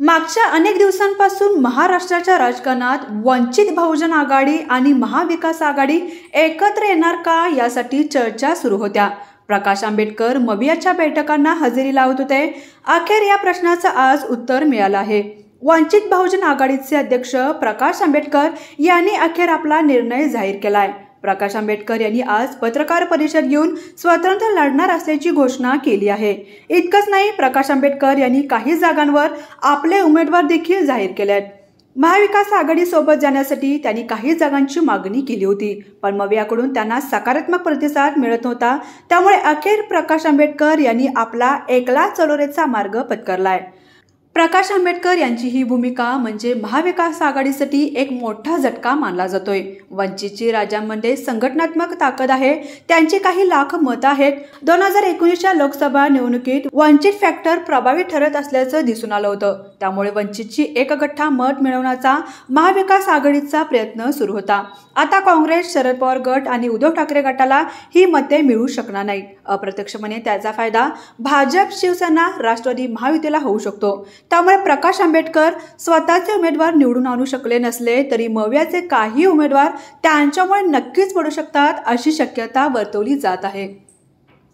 मागच्या अनेक दिवसांपासून महाराष्ट्राच्या राजकारणात वंचित बहुजन आघाडी आणि महाविकास आघाडी एकत्र येणार का यासाठी चर्चा सुरू होत्या। प्रकाश आंबेडकर मवियाच्या बैठकांना हजेरी लावत होते। अखेर या प्रश्नाचं आज उत्तर मिळालं आहे। वंचित बहुजन आघाडीचे अध्यक्ष प्रकाश आंबेडकर यांनी अखेर आपला निर्णय जाहीर केलाय। प्रकाश आंबेडकर यांनी आज पत्रकार परिषद घेऊन स्वतंत्र लढणार असल्याची घोषणा केली आहे। इतकंच नाही, प्रकाश आंबेडकर यांनी काही जागांवर आपले उमेदवार देखील जाहीर केलेत। महाविकास आघाडी सोबत जाण्यासाठी त्यांनी काही जागांची मागणी केली होती, पण मवियाकडून त्यांना सकारात्मक प्रतिसाद मिळत नव्हता। त्यामुळे अखेर प्रकाश आंबेडकर यांनी आपला एकला चलोरेचा मार्ग पत्करलाय। प्रकाश आंबेडकर यांची ही भूमिका म्हणजे महाविकास आघाडीसाठी एक मोठा झटका मानला जातोय। वंचितची राज्यामध्ये संघटनात्मक ताकद आहे, त्यांची काही लाख मतं आहेत। 2019च्या लोकसभा निवडणुकीत वंचित फॅक्टर प्रभावी ठरत असल्याचं दिसून आलं होतं। त्यामुळे वंचितची एकगठ्ठा मत मिळवण्याचा महाविकास आघाडीचा प्रयत्न सुरू होता। आता काँग्रेस, शरद पवार गट आणि उद्धव ठाकरे गटाला ही मते मिळू शकणार नाहीत। अप्रत्यक्षपणे त्याचा फायदा भाजप, शिवसेना, राष्ट्रवादी महायुतीला होऊ शकतो। त्यामुळे प्रकाश आंबेडकर स्वतःचे उमेदवार निवडून आणू शकले नसले तरी मवियाचे काही उमेदवार त्यांच्यामुळे नक्कीच पडू शकतात अशी शक्यता वर्तवली जात आहे।